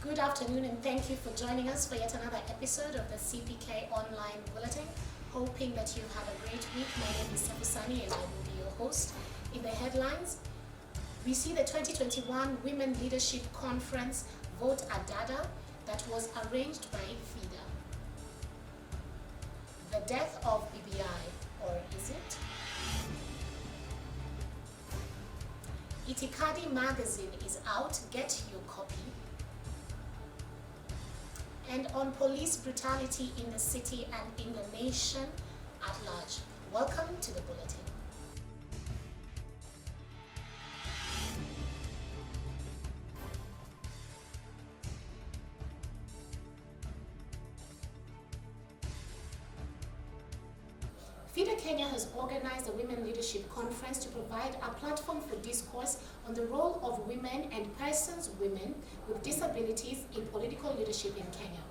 Good afternoon and thank you for joining us for yet another episode of the CPK Online Bulletin. Hoping that you have a great week. My name is Sefusani and I will be your host. In the headlines, we see the 2021 Women Leadership Conference Vote Adada that was arranged by FIDA. The death of BBI, or is it? Itikadi magazine is out, get your copy. And on police brutality in the city and in the nation at large. Welcome to the Bulletin. FIDA Kenya has organized a Women Leadership Conference to provide a platform for discourse on the role of women and women with disabilities in political leadership in Kenya.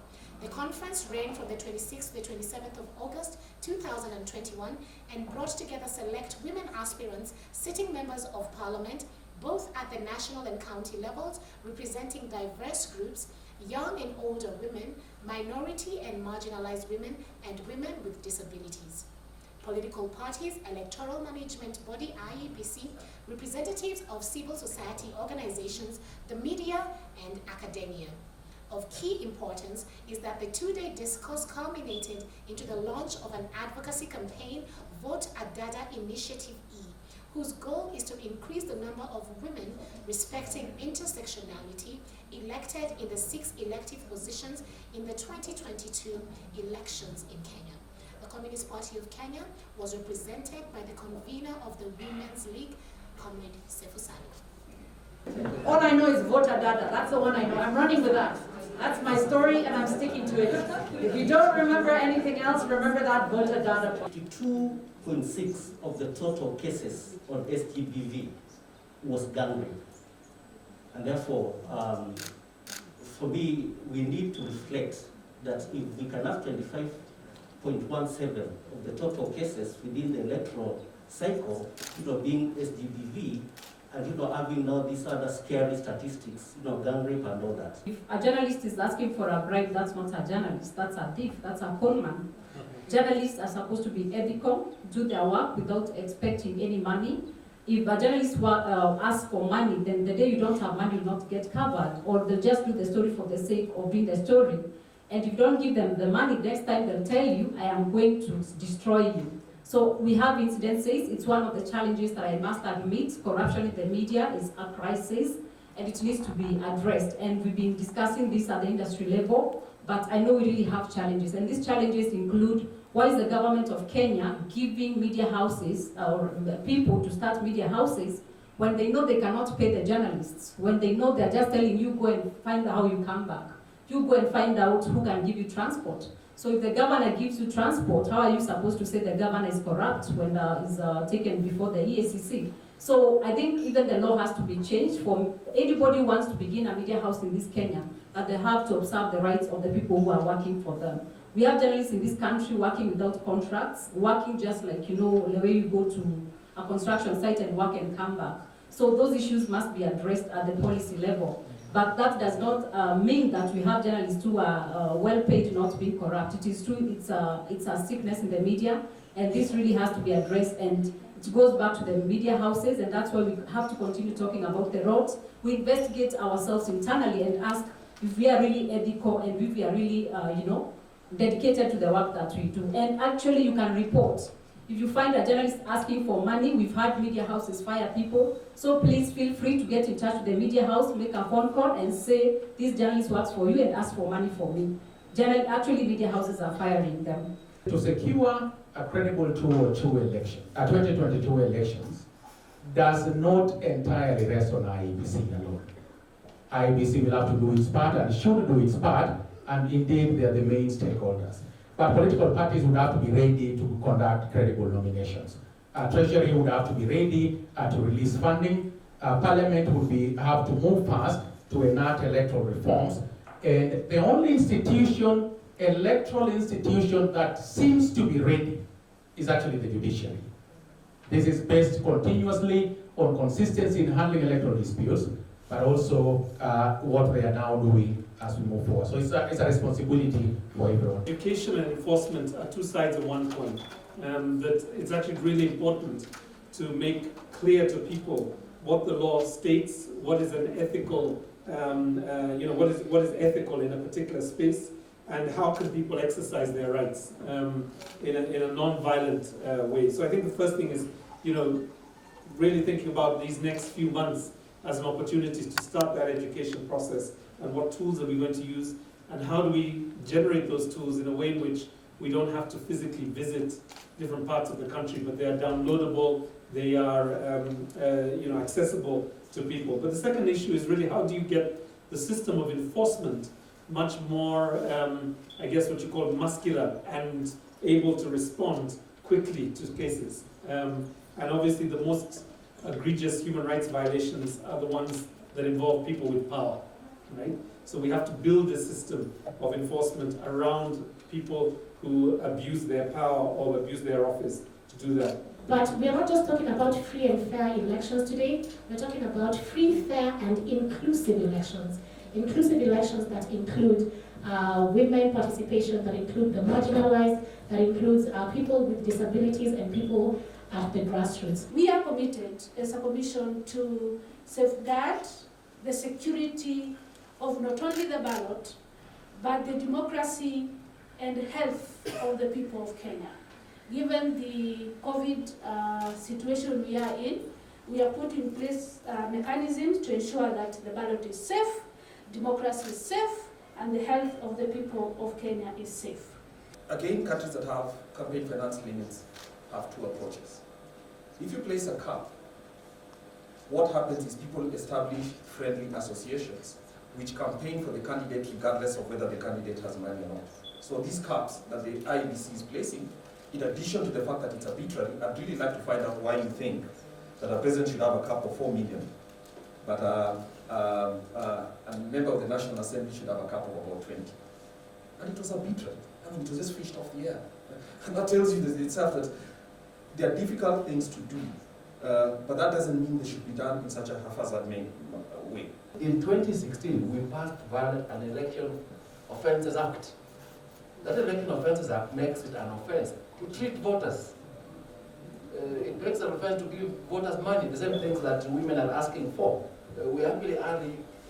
The conference ran from the 26th to the 27th of August 2021 and brought together select women aspirants, sitting members of parliament, both at the national and county levels, representing diverse groups, young and older women, minority and marginalized women, and women with disabilities. Political parties, electoral management body IEBC, representatives of civil society organizations, the media, and academia. Of key importance is that the two-day discourse culminated into the launch of an advocacy campaign, Vote Adada Initiative E, whose goal is to increase the number of women respecting intersectionality elected in the 6 elective positions in the 2022 elections in Kenya. The Communist Party of Kenya was represented by the convener of the Women's League, Comrade Sefusani. All I know is Vote Adada. That's the one I know. I'm running with that. That's my story and I'm sticking to it. If you don't remember anything else, remember that Vote Adada. 22.6 of the total cases on SGBV was gang rape. And therefore, for me, we need to reflect that if we can have 25.17 of the total cases within the electoral cycle, being SGBV, and having now these other scary statistics, gang rape and all that. If a journalist is asking for a bribe, that's not a journalist, that's a thief, that's a conman. Journalists are supposed to be ethical, do their work without expecting any money. If a journalist asks for money, then the day you don't have money, you'll not get covered, or they'll just do the story for the sake of doing the story. And if you don't give them the money, next time they'll tell you, I am going to destroy you. So we have incidences. It's one of the challenges that I must admit. Corruption in the media is a crisis and it needs to be addressed. And we've been discussing this at the industry level, but I know we really have challenges. And these challenges include, why is the government of Kenya giving media houses or people to start media houses when they know they cannot pay the journalists, when they know they're just telling you, go and find out how you come back. You go and find out who can give you transport. So if the governor gives you transport, how are you supposed to say the governor is corrupt when is taken before the EACC? So I think even the law has to be changed for anybody who wants to begin a media house in this Kenya, that they have to observe the rights of the people who are working for them. We have journalists in this country working without contracts, working just like, the way you go to a construction site and work and come back. So those issues must be addressed at the policy level. But that does not mean that we have journalists who are well paid not being corrupt. It is true, it's a sickness in the media, and this really has to be addressed, and it goes back to the media houses, and that's why we have to continue talking about the roles. We investigate ourselves internally and ask if we are really ethical and if we are really, dedicated to the work that we do. And actually you can report. If you find a journalist asking for money, we've had media houses fire people, so please feel free to get in touch with the media house, make a phone call and say, this journalist works for you and ask for money for me. Actually, media houses are firing them. To secure a credible 2022 elections does not entirely rest on IEBC alone. IEBC will have to do its part and should do its part, and indeed they are the main stakeholders. But political parties would have to be ready to conduct credible nominations. Treasury would have to be ready to release funding. Parliament would have to move fast to enact electoral reforms. And the only electoral institution that seems to be ready is actually the judiciary. This is based continuously on consistency in handling electoral disputes, but also what they are now doing as we move forward. So it's a responsibility for everyone. Education and enforcement are two sides of one coin. That it's actually really important to make clear to people what the law states, what is an ethical, what is ethical in a particular space, and how can people exercise their rights in a non-violent way. So I think the first thing is, really thinking about these next few months as an opportunity to start that education process, and what tools are we going to use, and how do we generate those tools in a way in which we don't have to physically visit different parts of the country, but they are downloadable, they are accessible to people. But the second issue is really, how do you get the system of enforcement much more, what you call muscular and able to respond quickly to cases. And obviously the most egregious human rights violations are the ones that involve people with power, right? So we have to build a system of enforcement around people who abuse their power or abuse their office to do that. But we are not just talking about free and fair elections today, we're talking about free, fair and inclusive elections. Inclusive elections that include women participation, that include the marginalized, that includes people with disabilities and people at the grassroots. We are committed as a commission to safeguard the security of not only the ballot, but the democracy and health of the people of Kenya. Given the COVID situation we are in, we have put in place mechanisms to ensure that the ballot is safe, democracy is safe, and the health of the people of Kenya is safe. Again, countries that have campaign finance limits have two approaches. If you place a cap, what happens is people establish friendly associations which campaign for the candidate regardless of whether the candidate has money or not. So these caps that the IEBC is placing, in addition to the fact that it's arbitrary, I'd really like to find out why you think that a president should have a cap of 4 million, but a member of the National Assembly should have a cap of about 20. And it was arbitrary. I mean, it was just fished off the air. And that tells you that itself that there are difficult things to do, but that doesn't mean they should be done in such a haphazard way. In 2016, we passed an Election Offences Act. That Election Offences Act makes it an offense to treat voters. It makes an offense to give voters money, the same things that women are asking for. We actually are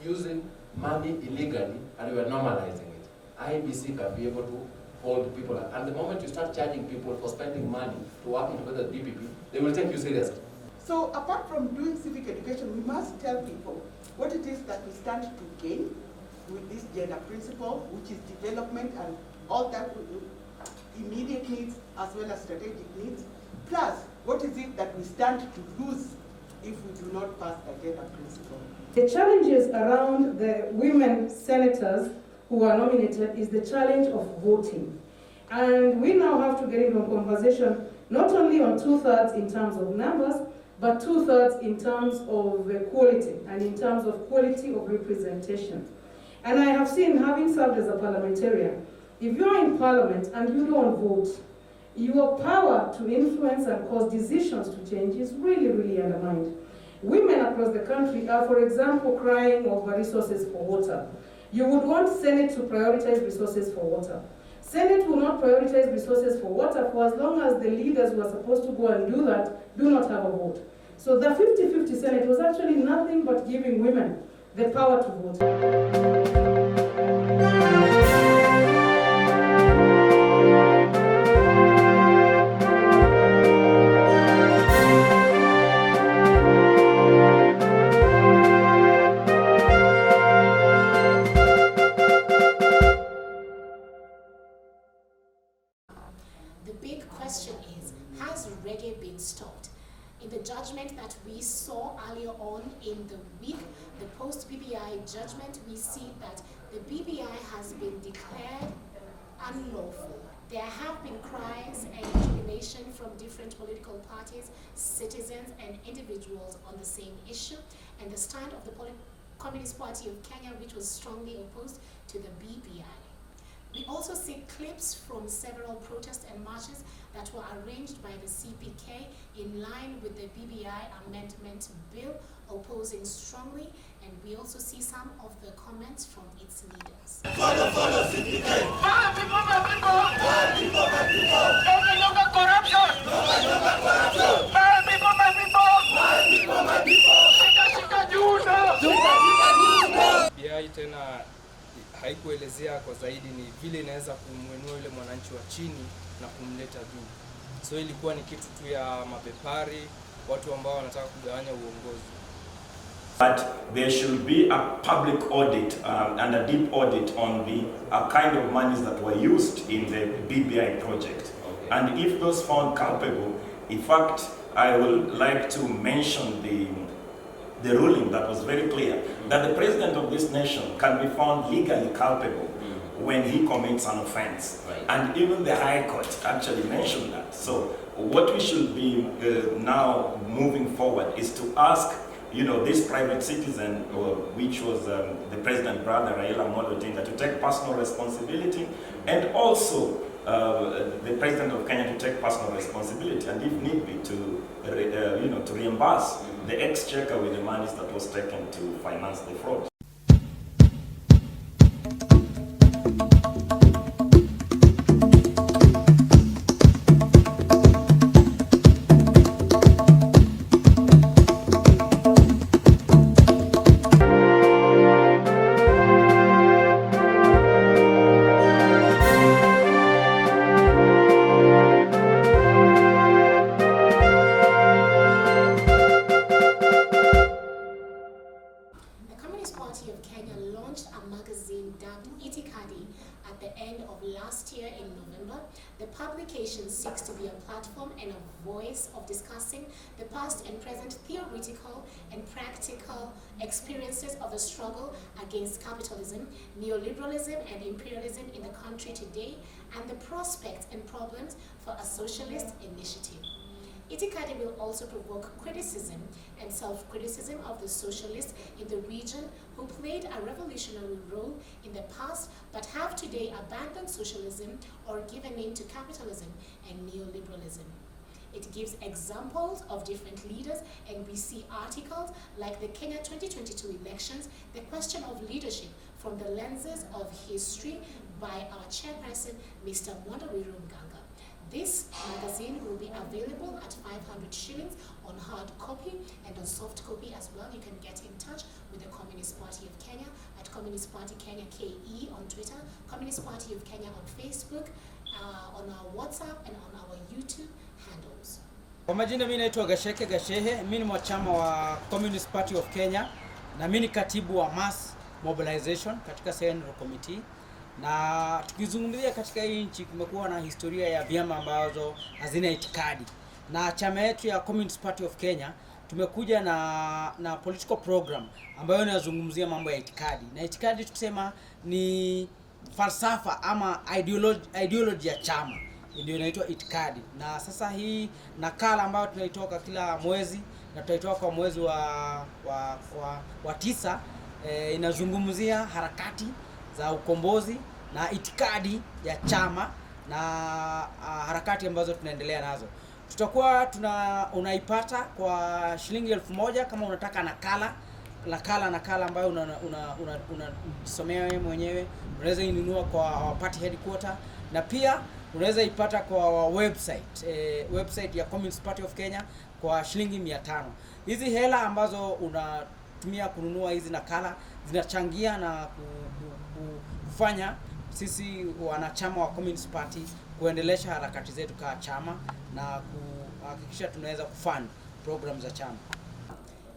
using money illegally, and we are normalizing it. IEBC can be able to hold people, and the moment you start charging people for spending money to work into the DPP, they will take you seriously. So apart from doing civic education, we must tell people what it is that we stand to gain with this gender principle, which is development and all that immediate needs as well as strategic needs, plus what is it that we stand to lose if we do not pass the gender principle. The challenges around the women senators who are nominated is the challenge of voting. And we now have to get into a conversation not only on 2/3 in terms of numbers, but 2/3 in terms of quality and in terms of quality of representation. And I have seen, having served as a parliamentarian, if you're in parliament and you don't vote, your power to influence and cause decisions to change is really, really undermined. Women across the country are, for example, crying over resources for water. You would want Senate to prioritize resources for water. Senate will not prioritize resources for water for as long as the leaders who are supposed to go and do that do not have a vote. So the 50-50 Senate was actually nothing but giving women the power to vote. The big question is, has reggae been stopped? In the judgment that we saw earlier on in the week, the post-BBI judgment, we see that the BBI has been declared unlawful. There have been cries and jubilation from different political parties, citizens and individuals on the same issue, and the stand of the Communist Party of Kenya, which was strongly opposed to the BBI. We also see clips from several protests and marches that were arranged by the CPK in line with the BBI amendment bill, opposing strongly, and we also see some of the comments from its leaders. Follow CPK! My people, my people! My people, my people! No longer corruption! No longer corruption! My people, my people! My people, my people! Shika juda! BBI tena haikuelezea kwa zaidi ni vile inaweza kumwinua yule mwananchi wa chini na kumleta juu. So ilikuwa ni kitu tu ya mabepari, watu ambao wanataka kugawanya uongozi. But there should be a public audit and a deep audit on the kind of monies that were used in the BBI project. Okay. And if those found culpable, in fact, I would like to mention the ruling that was very clear that the president of this nation can be found legally culpable when he commits an offense. Right. And even the High Court actually mentioned that. So what we should be now moving forward is to ask, you know, this private citizen, which was the president brother Raila Amolo Odinga, to take personal responsibility, and also the president of Kenya to take personal responsibility, and if need be, to to reimburse the exchequer with the monies that was taken to finance the fraud. The publication seeks to be a platform and a voice of discussing the past and present theoretical and practical experiences of the struggle against capitalism, neoliberalism, and imperialism in the country today, and the prospects and problems for a socialist initiative. Itikadi will also provoke criticism and self-criticism of the socialists in the region who played a revolutionary role in the past but have today abandoned socialism or given in to capitalism and neoliberalism. It gives examples of different leaders, and we see articles like the Kenya 2022 elections, the question of leadership from the lenses of history by our chairperson, Mr. Mwandawiru Mganga. This magazine will be available at 500 shillings on hard copy and on soft copy as well. You can get in touch with the Communist Party of Kenya at Communist Party Kenya KE on Twitter, Communist Party of Kenya on Facebook, on our WhatsApp and on our YouTube handles. Kwa majina mimi naitwa Gasheke Gashehe, mimi ni mwanachama wa Communist Party of Kenya na mimi ni katibu wa Mass Mobilization katika Central Committee. Na tukizungumzia katika hii nchi kumekuwa na historia ya vyama ambazo hazina itikadi. Na chama yetu ya Communist Party of Kenya tumekuja na political program ambayo inazungumzia mambo ya itikadi. Na itikadi tukisema ni falsafa ama ideology ya chama, ndio inaitwa itikadi. Na sasa hii nakala ambayo tunaitoka kila mwezi na tutaitoa kwa mwezi wa 9 inazungumzia harakati za ukombozi na itikadi ya chama na harakati ambazo tunaendelea nazo. Tutakuwa unaipata kwa shilingi 1000 kama unataka nakala ambayo unasomea wewe mwenyewe. Unaweza inunua kwa party headquarter, na pia unaweza ipata kwa website ya Communist Party of Kenya kwa shilingi 500. Hizi hela ambazo unatumia kununua hizi nakala zinachangia na kufanya sisi wanachama wa Communist Party kuendelesha harakati zetu kama chama na kuhakikisha tunaweza kufund programs za chama.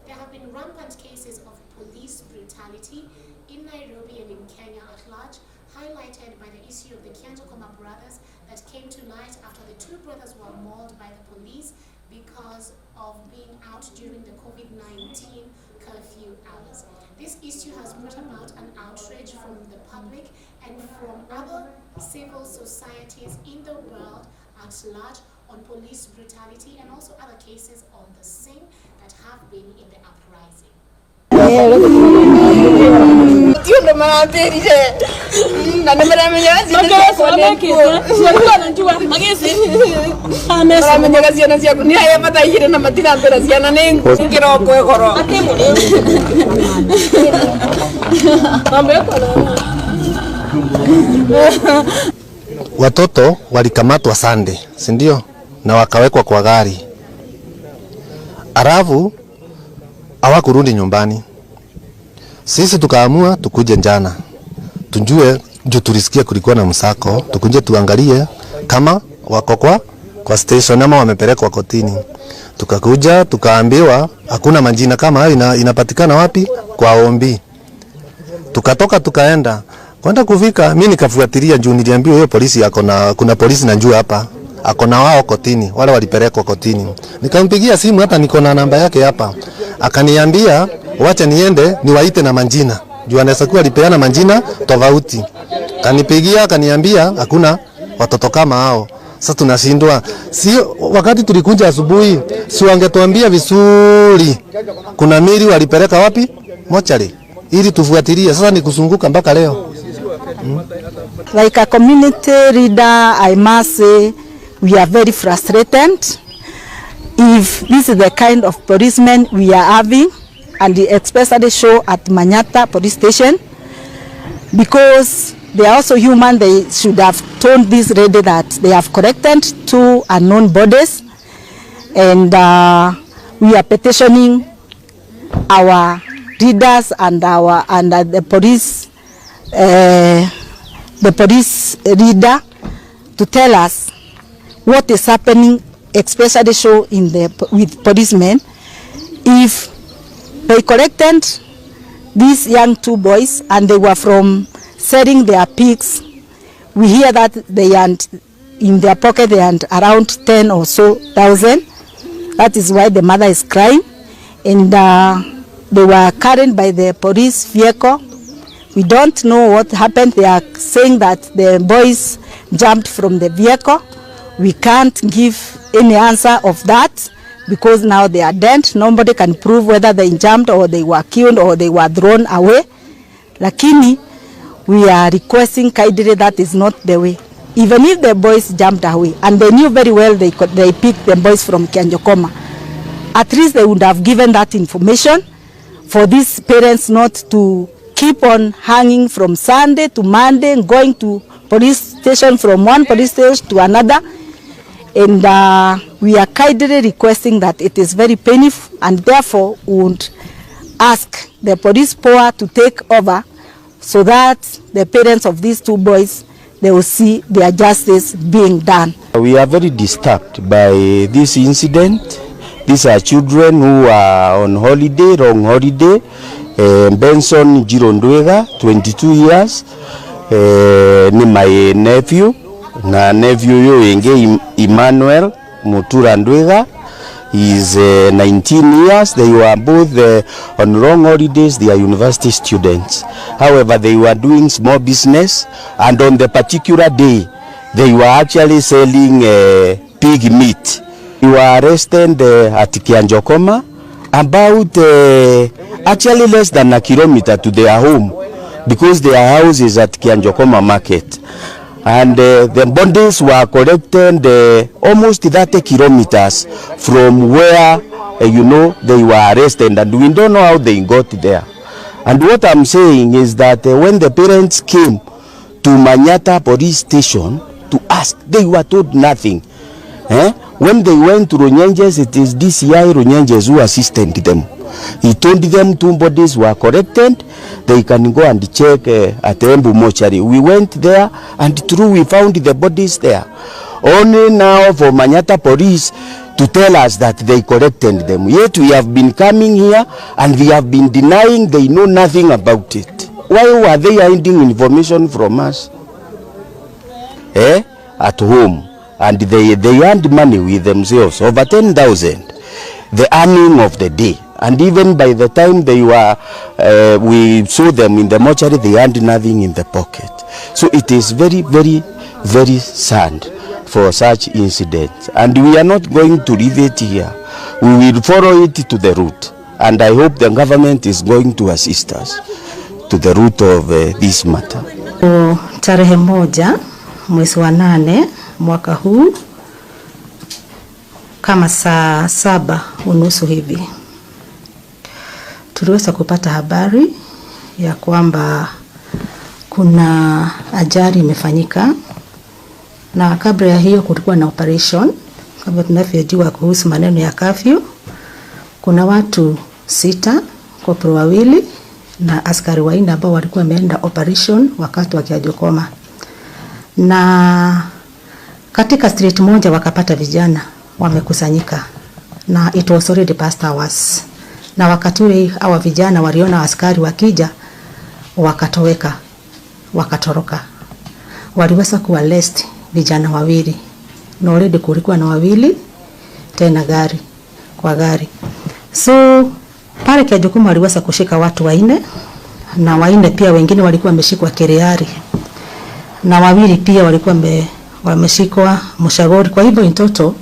There have been rampant cases of police brutality in Nairobi and in Kenya at large, highlighted by the issue of the Kianjokoma brothers that came to light after the two brothers were mauled by the police because of being out during the COVID-19 curfew hours. This issue has brought about an outrage from the public and from other civil societies in the world at large on police brutality and also other cases on the same that have been in the uprising. tio ndo maambirire na nimeramenya ciana ciaku ni aya mathaigire na matirambira ciana ni ngiroko egoro Watoto walikamatwa Sunday, si ndio? Na wakawekwa kwa gari. Alafu hawakurudi nyumbani. Sisi tukaamua tukuje jana. Tujue ndio tulisikia kulikuwa na msako, tukuje tuangalie kama wako kwa station ama wamepelekwa kotini. Tukakuja tukaambiwa hakuna majina kama hayo inapatikana wapi? Kwa ombi. Tukatoka tukaenda. Kwenda kufika mimi nikafuatilia juu niliambiwa hiyo polisi kuna polisi najua hapa. Akona wao kotini, wale walipelekwa kotini. Nikampigia simu, hata niko na namba yake hapa. Akaniambia wacha niende niwaite na majina. Juu anaweza kuwa alipeana majina tofauti. Kanipigia akaniambia hakuna watoto kama hao. Sasa tunashindwa. Sio wakati tulikuja asubuhi, si wangetuambia vizuri. Kuna mili walipeleka wapi? Mochari. Ili tufuatilie. Sasa nikuzunguka mpaka leo. Like a community leader, I must say we are very frustrated if this is the kind of policemen we are having, and especially show at Manyata police station, because they are also human. They should have told this lady that they have corrected 2 unknown bodies, and we are petitioning our leaders and the police leader to tell us what is happening, especially show with policemen. If they collected these young 2 boys and they were from selling their pigs, we hear that they had in their pocket they had around 10 or so thousand. That is why the mother is crying, and they were carried by the police vehicle. We don't know what happened. They are saying that the boys jumped from the vehicle. We can't give any answer of that because now they are dead. Nobody can prove whether they jumped or they were killed or they were thrown away. Lakini, we are requesting kindly that is not the way. Even if the boys jumped away, and they knew very well they picked the boys from Kianjokoma, at least they would have given that information for these parents not to keep on hanging from Sunday to Monday, going to police station, from one police station to another. And we are kindly requesting that it is very painful, and therefore would ask the police power to take over so that the parents of these 2 boys, they will see their justice being done. We are very disturbed by this incident. These are children who are on holiday, long holiday. Benson Jirondwega, 22 years, ni my nephew, na nephew yo enge Emmanuel Mutura Ndwega, is 19 years. They were both on long holidays. They are university students. However, they were doing small business, and on the particular day, they were actually selling pig meat. They were arrested at Kianjokoma, about actually less than a kilometer to their home, because their house is at Kianjokoma market. And the bodies were collected almost 30 kilometers from where they were arrested, and we don't know how they got there. And what I'm saying is that when the parents came to Manyata police station to ask, they were told nothing. When they went to Runyenjes, it is DCI Runyenjes who assisted them. He told them 2 bodies were collected. They can go and check at Embu mortuary. We went there, and true, we found the bodies there. Only now for Manyata police to tell us that they collected them. Yet we have been coming here and we have been denying they know nothing about it. Why were they hiding information from us? At home. And they earned money with themselves, over 10,000, the earning of the day. And even by the time they were, we saw them in the mortuary, they earned nothing in the pocket. So it is very, very, very sad for such incidents. And we are not going to leave it here. We will follow it to the root. And I hope the government is going to assist us to the root of this matter. Tarehe 1 mwezi wa 8 mwaka huu kama saa 7:30 hivi tuliweza kupata habari ya kwamba kuna ajali imefanyika, na kabla ya hiyo kulikuwa na operation kama tunavyojua kuhusu maneno ya curfew. Kuna watu 6, kopro 2 na askari 4 ambao walikuwa wameenda operation wakati wa kiajokoma, na katika street moja wakapata vijana wamekusanyika, na it was already past hours, na wakati ule hawa vijana waliona askari wakija wakatoweka, wakatoroka. Waliweza kuarrest vijana 2, na already kulikuwa na 2 tena gari kwa gari. So pale kwa jukumu waliweza kushika watu 4, na 4 pia wengine walikuwa wameshikwa Kereari, na 2 pia walikuwa wameshikwa Mshagori. Kwa hivyo in total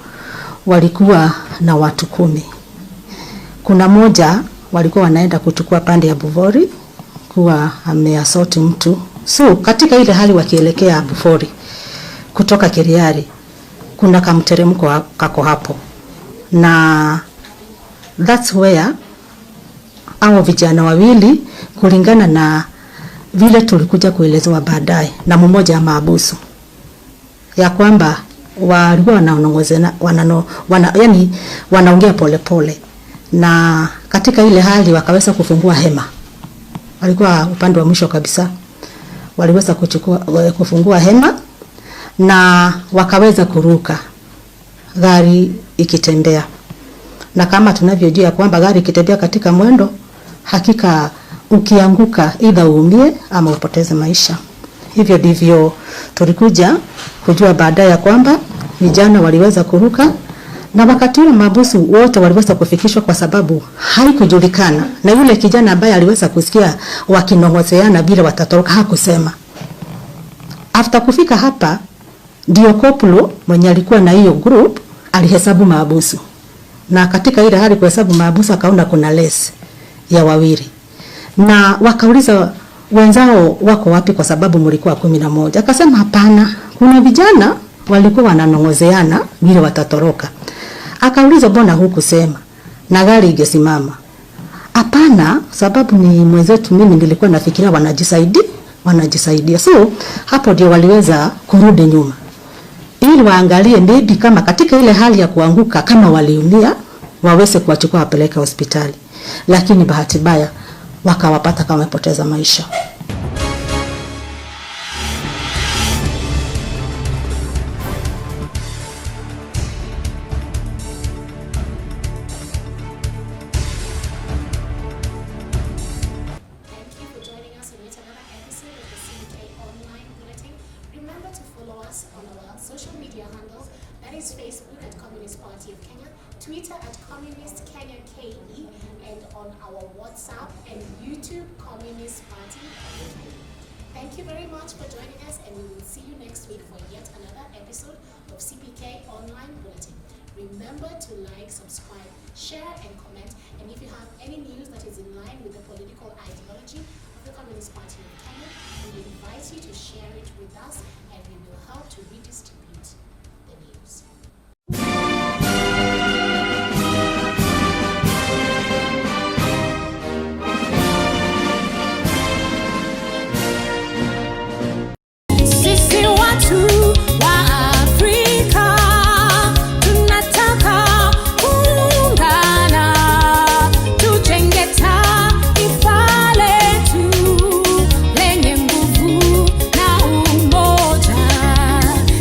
walikuwa na watu 10. Kuna moja walikuwa wanaenda kuchukua pande ya Buvori kuwa ameassault mtu. So katika ile hali wakielekea Buvori kutoka Kereari, kuna kamteremko kako hapo, na that's where hao vijana 2 kulingana na vile tulikuja kuelezewa baadaye na mmoja ya maabusu ya kwamba walikuwa wanaongozana yani wanaongea polepole, na katika ile hali wakaweza kufungua hema. Walikuwa upande wa mwisho kabisa, waliweza kufungua hema na wakaweza kuruka gari ikitembea. Na kama tunavyojua kwamba gari ikitembea katika mwendo, hakika ukianguka either uumie ama upoteze maisha. Hivyo ndivyo tulikuja kujua baadaye kwamba vijana waliweza kuruka, na wakati ule mabusu wote waliweza kufikishwa kwa sababu haikujulikana, na yule kijana ambaye aliweza kusikia wakinongozeana bila watatoroka hakusema. After kufika hapa ndio koplo mwenye alikuwa na hiyo group alihesabu mabusu, na katika ile hali kuhesabu mabusu akaona kuna less ya 2, na wakauliza wenzao wako wapi kwa sababu mlikuwa 11. Akasema hapana, kuna vijana walikuwa wananongozeana bila watatoroka. Akauliza mbona hukusema na gari ingesimama? Hapana, sababu ni mwenzetu, mimi nilikuwa nafikiria wanajisaidia. So hapo ndio waliweza kurudi nyuma ili waangalie maybe kama katika ile hali ya kuanguka kama waliumia waweze kuwachukua wapeleke hospitali, lakini bahati mbaya wakawapata kama wamepoteza maisha. Social media handles, that is Facebook at Communist Party of Kenya, Twitter at Communist Kenya KE, and on our WhatsApp and YouTube Communist Party of Kenya. Thank you very much for joining us, and we will see you next week for yet another episode of CPK Online Bulletin. Remember to like, subscribe, share and comment, and if you have any news that is in line with the political ideology of the Communist Party of Kenya, we invite you to share it with us, and we will help to redistribute